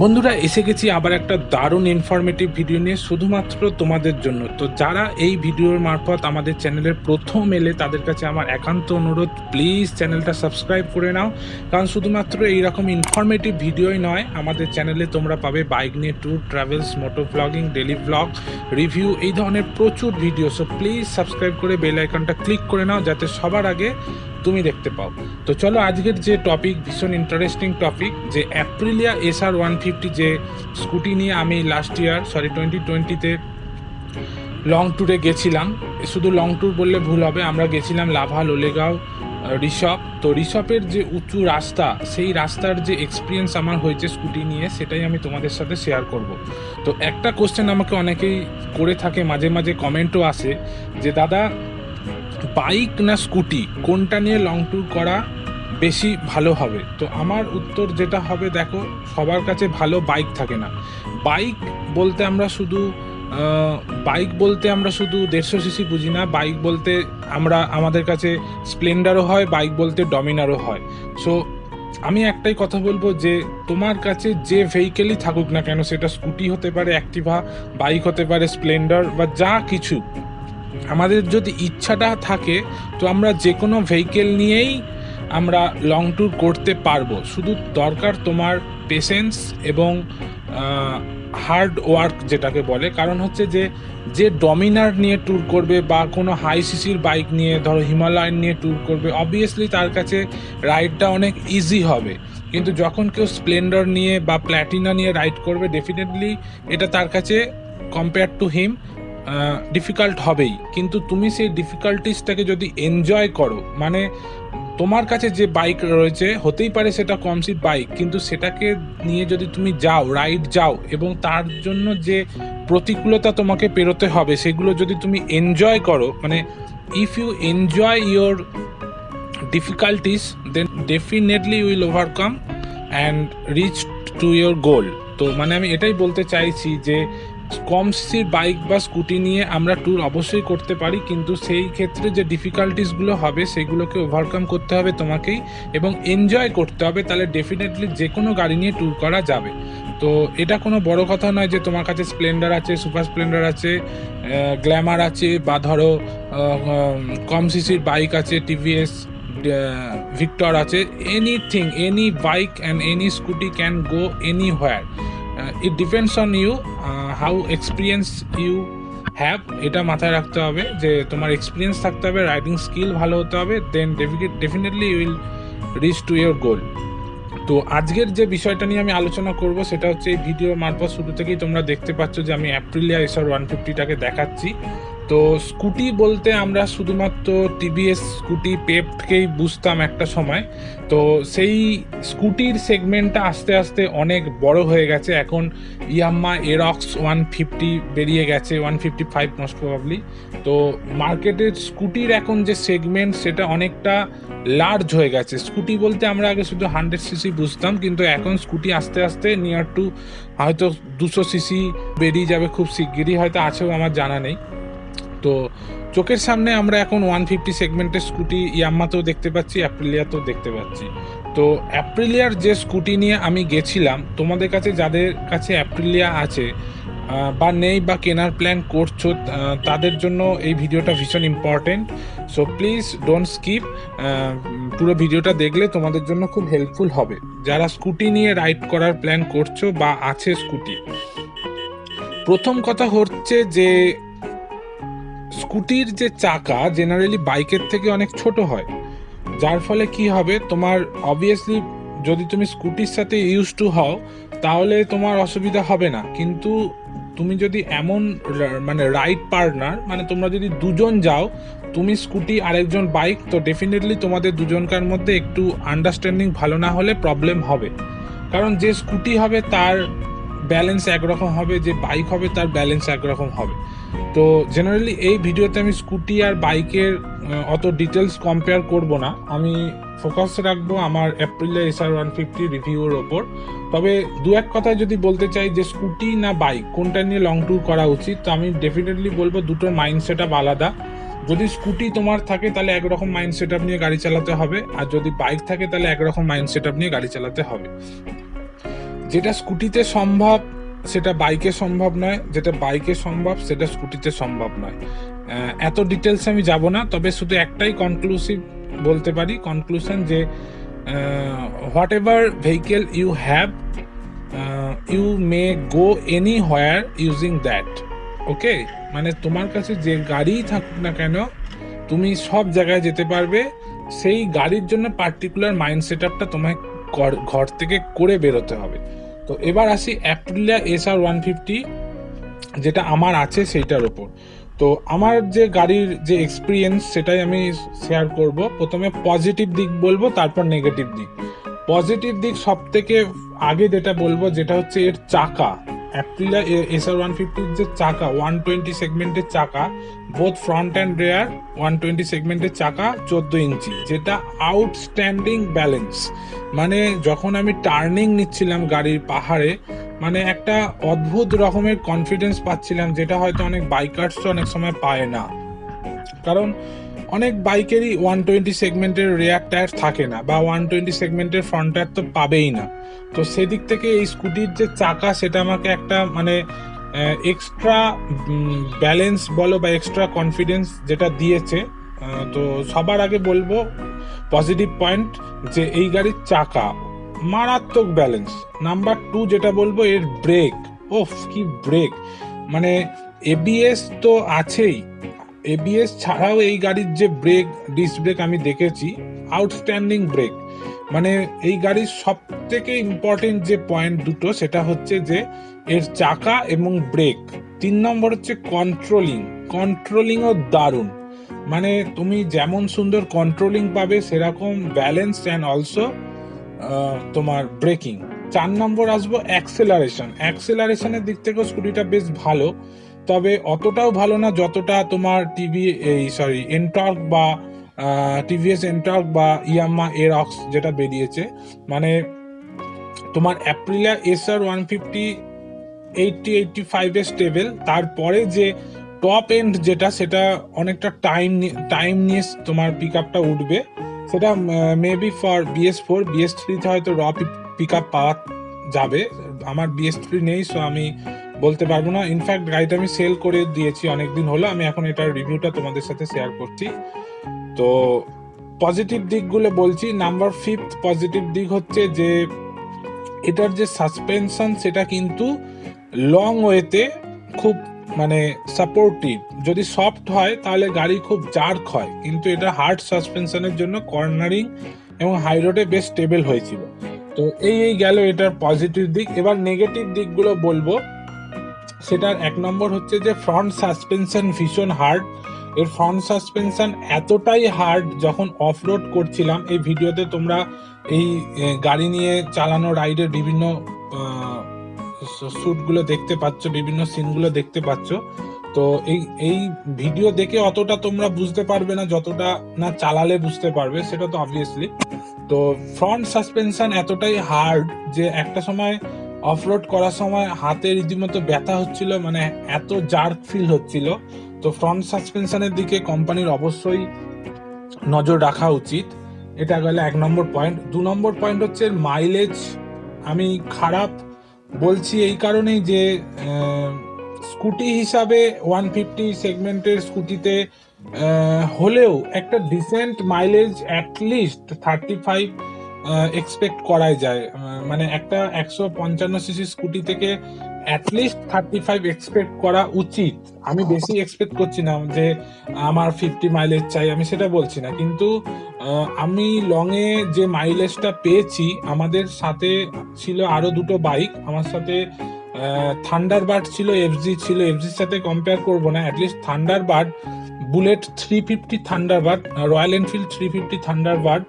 বন্ধুরা এসে গেছি আবার একটা দারুণ ইনফরমেটিভ ভিডিও নিয়ে শুধুমাত্র তোমাদের জন্য। তো যারা এই ভিডিওর মারফত আমাদের চ্যানেলের প্রথম এলে তাদের কাছে আমার একান্ত অনুরোধ, প্লিজ চ্যানেলটা সাবস্ক্রাইব করে নাও। কারণ শুধুমাত্র এইরকম ইনফরমেটিভ ভিডিওই নয়, আমাদের চ্যানেলে তোমরা পাবে বাইক নিয়ে ট্যুর, ট্রাভেলস, মোটো ব্লগিং, ডেলি ব্লগ, রিভিউ, এই ধরনের প্রচুর ভিডিও। সো প্লিজ সাবস্ক্রাইব করে বেল আইকনটা ক্লিক করে নাও যাতে সবার আগে তুমি দেখতে পাও। তো চলো আজকের যে টপিক, ভীষণ ইন্টারেস্টিং টপিক, যে অ্যাপ্রিলিয়া SR150 যে স্কুটি নিয়ে আমি লাস্ট ইয়ার 2020-তে লং ট্যুরে গেছিলাম। শুধু লং ট্যুর বললে ভুল হবে, আমরা গেছিলাম লাভা, লোলেগাঁও, ঋষভ। তো ঋষভের যে উঁচু রাস্তা, সেই রাস্তার যে এক্সপিরিয়েন্স আমার হয়েছে স্কুটি নিয়ে, সেটাই আমি তোমাদের সাথে শেয়ার করব। তো একটা কোশ্চেন আমাকে অনেকেই করে থাকে, মাঝে মাঝে কমেন্টও আসে যে দাদা, বাইক না স্কুটি, কোনটা নিয়ে লং ট্যুর করা বেশি ভালো হবে? তো আমার উত্তর যেটা হবে, দেখো, সবার কাছে ভালো বাইক থাকে না। বাইক বলতে আমরা শুধু বাইক বলতে আমরা শুধু 150 সিসি বুঝি না। বাইক বলতে আমাদের কাছে স্প্লেন্ডারও হয়, বাইক বলতে ডমিনারও হয়। সো আমি একটাই কথা বলবো যে তোমার কাছে যে ভেহিকেলই থাকুক না কেন, সেটা স্কুটি হতে পারে, অ্যাক্টিভা, বাইক হতে পারে, স্প্লেন্ডার বা যা কিছু, আমাদের যদি ইচ্ছাটা থাকে তো আমরা যে কোনো ভেহিকেল নিয়েই আমরা লং ট্যুর করতে পারবো। শুধু দরকার তোমার পেশেন্স এবং হার্ড ওয়ার্ক যেটাকে বলে। কারণ হচ্ছে যে ডমিনার নিয়ে ট্যুর করবে বা কোনো হাই সিসির বাইক নিয়ে, ধরো হিমালয়ান নিয়ে ট্যুর করবে, অবভিয়াসলি তার কাছে রাইডটা অনেক ইজি হবে। কিন্তু যখন কেউ স্প্লেন্ডার নিয়ে বা প্ল্যাটিনা নিয়ে রাইড করবে, ডেফিনেটলি এটা তার কাছে কম্পেয়ার টু হিম ডিফিকাল্ট হবেই। কিন্তু তুমি সেই ডিফিকাল্টিসটাকে যদি এনজয় করো, মানে তোমার কাছে যে বাইক রয়েছে, হতেই পারে সেটা কম সিট বাইক, কিন্তু সেটাকে নিয়ে যদি তুমি যাও, রাইড যাও, এবং তার জন্য যে প্রতিকূলতা তোমাকে পেরোতে হবে সেগুলো যদি তুমি এনজয় করো, মানে if you enjoy your difficulties, then definitely you will overcome and reach to your goal. তো মানে আমি এটাই বলতে চাইছি যে কম সিসির বাইক বা স্কুটি নিয়ে আমরা ট্যুর অবশ্যই করতে পারি, কিন্তু সেই ক্ষেত্রে যে ডিফিকাল্টিসগুলো হবে সেগুলোকে ওভারকাম করতে হবে তোমাকেই, এবং এনজয় করতে হবে। তাহলে ডেফিনেটলি যে কোনো গাড়ি নিয়ে ট্যুর করা যাবে। তো এটা কোনো বড় কথা নয় যে তোমার কাছে স্প্লেন্ডার আছে, সুপার স্প্লেন্ডার আছে, গ্ল্যামার আছে, বা ধরো কম সিসির বাইক আছে, টিভিএস ভিক্টর আছে। Anything, any bike and any scooty can go anywhere. It depends on you, how experience you have. এটা মাথায় রাখতে হবে যে তোমার এক্সপিরিয়েন্স থাকতে হবে, রাইডিং স্কিল ভালো হতে হবে, then definitely you will reach to your goal. তো আজকের যে বিষয়টা নিয়ে আমি আলোচনা করব সেটা হচ্ছে, এই ভিডিওর মারফত শুরু থেকেই তোমরা দেখতে পাচ্ছ যে আমি অ্যাপ্রিলিয়া SR150টাকে দেখাচ্ছি। তো স্কুটি বলতে আমরা শুধুমাত্র টিভিএস স্কুটি, পেপকেই বুঝতাম একটা সময়। তো সেই স্কুটির সেগমেন্টটা আস্তে আস্তে অনেক বড় হয়ে গেছে। এখন ইয়াম্মা এরক্স 150 বেরিয়ে গেছে, 155 মোস্ট প্রবাবলি। তো মার্কেটের স্কুটির এখন যে সেগমেন্ট, সেটা অনেকটা লার্জ হয়ে গেছে। স্কুটি বলতে আমরা আগে শুধু 100 সিসি বুঝতাম, কিন্তু এখন স্কুটি আস্তে আস্তে নিয়ার টু হয়তো 200 সিসি বেরিয়ে যাবে খুব শিগগিরই, হয়তো আছেও, আমার জানা নেই। তো চোখের সামনে আমরা এখন 150 সেগমেন্টের স্কুটি ইয়াম্মাতেও দেখতে পাচ্ছি, অ্যাপ্রিলিয়াতেও দেখতে পাচ্ছি। তো অ্যাপ্রিলিয়ার যে স্কুটি নিয়ে আমি গেছিলাম, তোমাদের কাছে যাদের কাছে অ্যাপ্রিলিয়া আছে বা নেই, বা কেনার প্ল্যান করছো, তাদের জন্য এই ভিডিওটা ভীষণ important. So please don't skip, পুরো ভিডিওটা দেখলে তোমাদের জন্য খুব হেল্পফুল হবে যারা স্কুটি নিয়ে রাইড করার প্ল্যান করছো বা আছে স্কুটি। প্রথম কথা হচ্ছে যে স্কুটির যে চাকা জেনারেলি বাইকের থেকে অনেক ছোট হয়, যার ফলে কি হবে, তোমার অবভিয়াসলি যদি তুমি স্কুটির সাথে ইউজ টু হও তাহলে তোমার অসুবিধা হবে না। কিন্তু তুমি যদি এমন মানে রাইড পার্টনার, মানে তোমরা যদি দুজন যাও, তুমি স্কুটি আরেকজন বাইক, তো ডেফিনেটলি তোমাদের দুজনকার মধ্যে একটু আন্ডারস্ট্যান্ডিং ভালো না হলে প্রবলেম হবে। কারণ যে স্কুটি হবে তার ব্যালেন্স একরকম হবে, যে বাইক হবে তার ব্যালেন্স একরকম হবে। তো জেনারেলি এই ভিডিওতে আমি স্কুটি আর বাইকের অত ডিটেলস কম্পেয়ার করব না, আমি ফোকাস রাখবো আমার অ্যাপ্রিলিয়া SR150 রিভিউর ওপর। তবে দু এক কথায় যদি বলতে চাই যে স্কুটি না বাইক, কোনটা নিয়ে লং ট্যুর করা উচিত, তো আমি ডেফিনেটলি বলবো দুটোর মাইন্ড সেট আপ আলাদা। যদি স্কুটি তোমার থাকে তাহলে একরকম মাইন্ড সেট আপ নিয়ে গাড়ি চালাতে হবে, আর যদি বাইক থাকে তাহলে একরকম মাইন্ড সেট আপ নিয়ে গাড়ি চালাতে হবে। যেটা স্কুটিতে সম্ভব সেটা বাইকে সম্ভব নয়, যেটা বাইকে সম্ভব সেটা স্কুটিতে সম্ভব নয়। এত ডিটেলস আমি যাব না, তবে শুধু একটাই কনক্লুসিভ বলতে পারি, কনক্লুশন, যে whatever vehicle you have, you may go anywhere using that. Okay, মানে তোমার কাছে যে গাড়িই থাকুক না কেন, তুমি সব জায়গায় যেতে পারবে। সেই গাড়ির জন্য পার্টিকুলার মাইন্ড সেট আপটা তোমায় ঘর থেকে করে বেরোতে হবে। তো এবার আসি অ্যাপ্রিলিয়া SR150, যেটা আমার আছে সেইটার ওপর। তো আমার যে গাড়ির যে এক্সপিরিয়েন্স সেটাই আমি শেয়ার করব। প্রথমে পজিটিভ দিক বলবো, তারপর নেগেটিভ দিক। পজিটিভ দিক সব থেকে আগে যেটা বলবো, যেটা হচ্ছে এর চাকা। অ্যাপ্রিলিয়া SR150 যে চাকা, 120 সেগমেন্টের চাকা, বোথ ফ্রন্ট অ্যান্ড রেয়ার 120 সেগমেন্টের চাকা, 14 ইঞ্চি, যেটা আউটস্ট্যান্ডিং ব্যালেন্স। মানে যখন আমি টার্নিং নিচ্ছিলাম গাড়ির পাহাড়ে, মানে একটা অদ্ভুত রকমের কনফিডেন্স পাচ্ছিলাম, যেটা হয়তো অনেক বাইকার্স অনেক সময় পায় না। কারণ অনেক বাইকেরই 120 সেগমেন্টের রেয়ার টায়ার থাকে না, বা 120 সেগমেন্টের ফ্রন্ট টায়ার তো পাবেই না। তো সেদিক থেকে এই স্কুটির যে চাকা, সেটা আমাকে একটা মানে এক্সট্রা ব্যালেন্স বলো বা এক্সট্রা কনফিডেন্স যেটা দিয়েছে। তো সবার আগে বলবো পজিটিভ পয়েন্ট, যে এই গাড়ির চাকা মারাত্মক ব্যালেন্স। নাম্বার 2 যেটা বলবো, এর ব্রেক, ওফ কি ব্রেক! মানে ABS তো আছেই, ABS ছাড়াও এই গাড়ির যে ব্রেক, ডিস্ক ব্রেক আমি দেখেছি, আউটস্ট্যান্ডিং ব্রেক। মানে এই গাড়ির সব থেকে ইম্পর্টেন্ট যে পয়েন্ট দুটো, সেটা হচ্ছে যে এর চাকা এবং ব্রেক। 3 নম্বর হচ্ছে কন্ট্রোলিংও দারুণ। মানে তুমি যেমন সুন্দর কন্ট্রোলিং পাবে, সেরকম ব্যালেন্স অ্যান্ড অলসো তোমার ব্রেকিং। 4 নম্বর আসবো অ্যাক্সেলারেশনের দিক থেকেও স্কুটিটা বেশ ভালো, তবে অতটাও ভালো না যতটা তোমার এনটর্ক বা টিভিএস এনটর্ক বা ইয়ামাহা এরক্স যেটা বেরিয়েছে। মানে তোমার অ্যাপ্রিলিয়া SR150 80-85 এর স্টেবল, তারপরে যে টপ এন্ড যেটা, সেটা অনেকটা টাইম নিয়ে তোমার পিক আপটা উঠবে। সেটা মেবি ফর BS4, BS3 তে হয়তো পিক আপ পাওয়া যাবে। আমার BS3 নেই, সো আমি বলতে পারবো না। ইনফ্যাক্ট গাড়িটা আমি সেল করে দিয়েছি অনেকদিন হলো, আমি এখন এটার রিভিউটা তোমাদের সাথে শেয়ার করছি। তো পজিটিভ দিকগুলো বলছি। নাম্বার 5 পজিটিভ দিক হচ্ছে যে এটার যে সাসপেনশন, সেটা কিন্তু লং ওয়েতে খুব মানে সাপোর্টিভ। যদি সফট হয় তাহলে গাড়ি খুব জার্ক হয়, কিন্তু এটা হার্ড সাসপেনশনের জন্য কর্নারিং এবং হাই রোডে বেশ স্টেবল হয়েছিল। তো এই গেল এটার পজিটিভ দিক। এবার নেগেটিভ দিকগুলো বলবো। সেটার 1 নম্বর হচ্ছে যে ফ্রন্ট সাসপেনশন ভীষণ হার্ড। এর ফ্রন্ট সাসপেনশন এতটাই হার্ড, যখন অফ রোড করছিলাম, এই ভিডিওতে তোমরা এই গাড়ি নিয়ে চালানো রাইডের বিভিন্ন শ্যুটগুলো দেখতে পাচ্ছ, বিভিন্ন সিনগুলো দেখতে পাচ্ছ। তো এই ভিডিও দেখে অতটা তোমরা বুঝতে পারবে না, যতটা না চালালে বুঝতে পারবে, সেটা তো অবভিয়াসলি। তো ফ্রন্ট সাসপেনশন এতটাই হার্ড যে একটা সময় অফরোড করার সময় হাতে রীতিমতো ব্যথা হচ্ছিল, মানে এত জার্ক ফিল হচ্ছিল। তো ফ্রন্ট সাসপেনশনের দিকে কোম্পানির অবশ্যই নজর রাখা উচিত। এটা গেলে 1 নম্বর পয়েন্ট। 2 নম্বর পয়েন্ট হচ্ছে মাইলেজ। আমি খারাপ বলছি এই কারণেই যে স্কুটি হিসাবে 150 সেগমেন্টের স্কুটিতে হলেও একটা ডিসেন্ট মাইলেজ অ্যাটলিস্ট 35 এক্সপেক্ট করাই যায়। মানে একটা 155cc স্কুটি থেকে অ্যাটলিস্ট 35 এক্সপেক্ট করা উচিত। আমি বেশি এক্সপেক্ট করছি না যে আমার 50 মাইলেজ চাই, আমি সেটা বলছি না, কিন্তু আমি লংয়ে যে মাইলেজটা পেয়েছি, আমাদের সাথে ছিল আরো দুটো বাইক, আমার সাথে থান্ডারবার্ড ছিল, এফজি ছিল। এফজির সাথে কম্পেয়ার করবো না, at least Thunderbird, bullet 350 Thunderbird, royal Enfield 350 Thunderbird,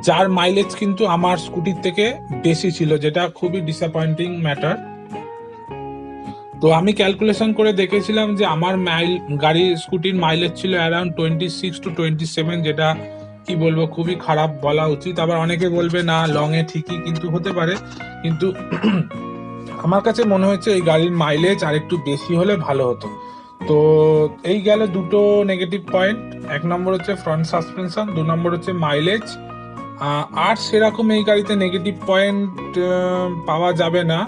যার মাইলেজ কিন্তু আমার স্কুটির থেকে বেশি ছিল, যেটা খুবই ডিসঅ্যাপয়েন্টিং ম্যাটার। তো আমি ক্যালকুলেশন করে দেখেছিলাম যে আমার গাড়ির স্কুটির মাইলেজ ছিল অ্যারাউন্ড 26 to 27, যেটা কি বলবো, খুবই খারাপ বলা উচিত। আবার অনেকে বলবে না, লং এ ঠিকই, কিন্তু হতে পারে, কিন্তু আমার কাছে মনে হচ্ছে এই গাড়ির মাইলেজ আর একটু বেশি হলে ভালো হতো। তো এই গেল দুটো নেগেটিভ পয়েন্ট। 1 নম্বর হচ্ছে ফ্রন্ট সাসপেনশন, 2 নম্বর হচ্ছে মাইলেজ, আর সেরকম এই গাড়িতে নেগেটিভ পয়েন্ট পাওয়া যাবে না।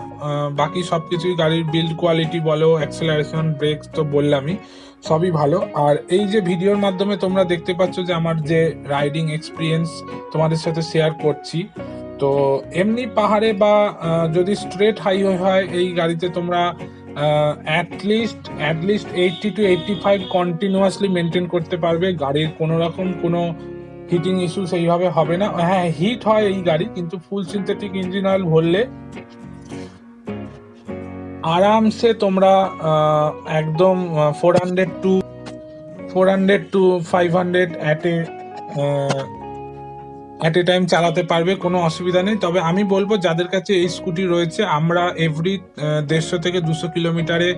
বাকি সব কিছুই গাড়ির বিল্ড কোয়ালিটি বলো, অ্যাক্সেলারেশন, ব্রেকস তো বললামই, সবই ভালো। আর এই যে ভিডিওর মাধ্যমে তোমরা দেখতে পাচ্ছ যে আমার যে রাইডিং এক্সপিরিয়েন্স তোমাদের সাথে শেয়ার করছি, তো এমনি পাহাড়ে বা যদি স্ট্রেট হাইওয়ে হয় এই গাড়িতে তোমরা অ্যাটলিস্ট 80 to 85 কন্টিনিউয়াসলি মেনটেন করতে পারবে। গাড়ির কোনো রকম কোনো হিটিং ইস্যু সেইভাবে হবে না। হ্যাঁ, হিট হয় এই গাড়ি, কিন্তু ফুল সিনথেটিক ইঞ্জিন অয়েল ভরলে আরামসে তোমরা একদম 400 to 500 অ্যাট এ টাইম চালাতে পারবে, কোনো অসুবিধা নেই। তবে আমি বলবো যাদের কাছে এই স্কুটি রয়েছে, আমরা এভরি 150 থেকে 200 কিলোমিটারে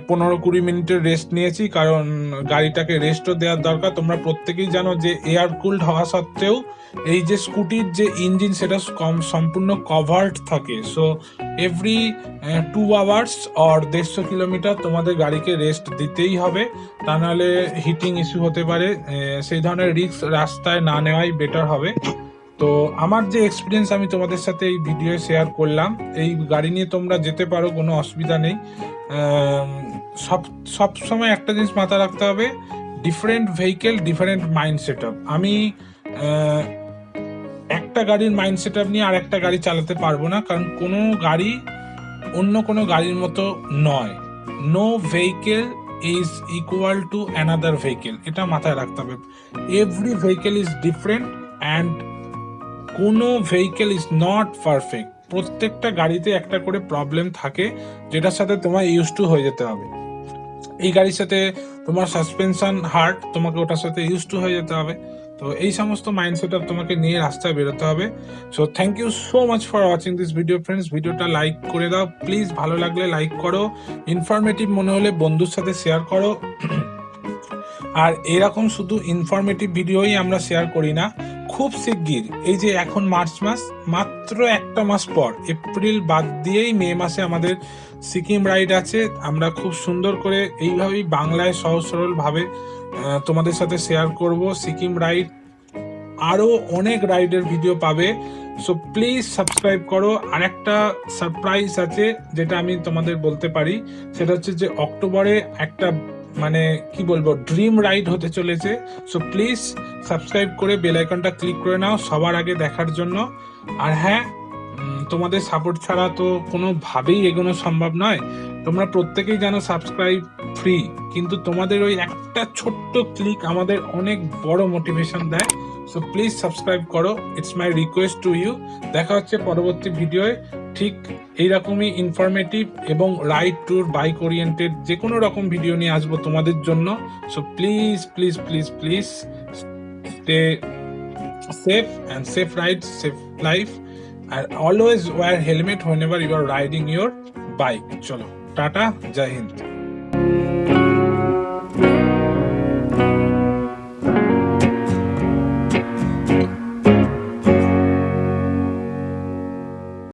15-20 মিনিটের রেস্ট নিয়েছি, কারণ গাড়িটাকে রেস্টও দেওয়ার দরকার। তোমরা প্রত্যেকেই জানো যে এয়ার কুলড হওয়া সত্ত্বেও এই যে স্কুটির যে ইঞ্জিন সেটা সম্পূর্ণ কভার্ড থাকে। So every 2 hours or 150 kilometre তোমাদের গাড়িকে রেস্ট দিতেই হবে, তা নাহলে হিটিং ইস্যু হতে পারে। সেই ধরনের রিস্ক রাস্তায় না নেওয়াই বেটার হবে। তো আমার যে এক্সপিরিয়েন্স আমি তোমাদের সাথে এই ভিডিও শেয়ার করলাম, এই গাড়ি নিয়ে তোমরা যেতে পারো, কোনো অসুবিধা নেই। সব সময় একটা জিনিস মাথায় রাখতে হবে, different vehicle different mind set up. আমি একটা গাড়ির মাইন্ড সেট আপ নিয়ে আর একটা গাড়ি চালাতে পারবো না, কারণ কোনো গাড়ি অন্য কোনো গাড়ির মতো নয়। No vehicle is equal to another vehicle, এটা মাথায় রাখতে হবে। Every vehicle is different and কোনো ভেহিকেল ইজ নট পারফেক্ট। প্রত্যেকটা গাড়িতে একটা করে প্রবলেম থাকে, যেটার সাথে তোমার ইউজ টু হয়ে যেতে হবে। এই গাড়ির সাথে তোমার সাসপেনশন হার্ড, তোমাকে ওটার সাথে ইউজ টু হয়ে যেতে হবে। তো এই সমস্ত মাইন্ডসেট আপ তোমাকে নিয়ে রাস্তায় বেরোতে হবে। So thank you so much for watching this video friends. ভিডিওটা লাইক করে দাও প্লিজ, ভালো লাগলে লাইক করো, ইনফরমেটিভ মনে হলে বন্ধুর সাথে শেয়ার করো। আর এরকম শুধু ইনফরমেটিভ ভিডিওই আমরা শেয়ার করি না, খুব শিগগির এই যে এখন মার্চ মাস, মাত্র একটা মাস পর এপ্রিল বাদ দিয়েই মে মাসে আমাদের সিকিম রাইড আছে। আমরা খুব সুন্দর করে এইভাবেই বাংলায় সহজ সরল ভাবে তোমাদের সাথে শেয়ার করব সিকিম রাইড। আরো অনেক রাইডের ভিডিও পাবে, সো প্লিজ সাবস্ক্রাইব করো। আর একটা সারপ্রাইজ আছে যেটা আমি তোমাদের বলতে পারি, সেটা হচ্ছে যে অক্টোবরে একটা মানে কি বলবো ড্রিম রাইড হতে চলেছে। সো প্লিজ সাবস্ক্রাইব করে বেল আইকনটা ক্লিক করে নাও সবার আগে দেখার জন্য। আর হ্যাঁ, তোমাদের সাপোর্ট ছাড়া তো কোনোভাবেই এগোনো সম্ভব নয়। তোমরা প্রত্যেকেই জানো সাবস্ক্রাইব ফ্রি, কিন্তু তোমাদের ওই একটা ছোট্ট ক্লিক আমাদের অনেক বড় মোটিভেশন দেয়। সো প্লিজ সাবস্ক্রাইব করো, it's my request to you. দেখা হচ্ছে পরবর্তী ভিডিওয়ে ঠিক এইরকমই ইনফরমেটিভ এবং রাইড ট্যুর বাইক ওরিয়েন্টেড যে কোনো রকম ভিডিও নিয়ে আসবো তোমাদের জন্য। So please please please please stay safe and safe ride, safe life, and always wear helmet whenever you are riding your bike. চলো টাটা, জয় হিন্দ।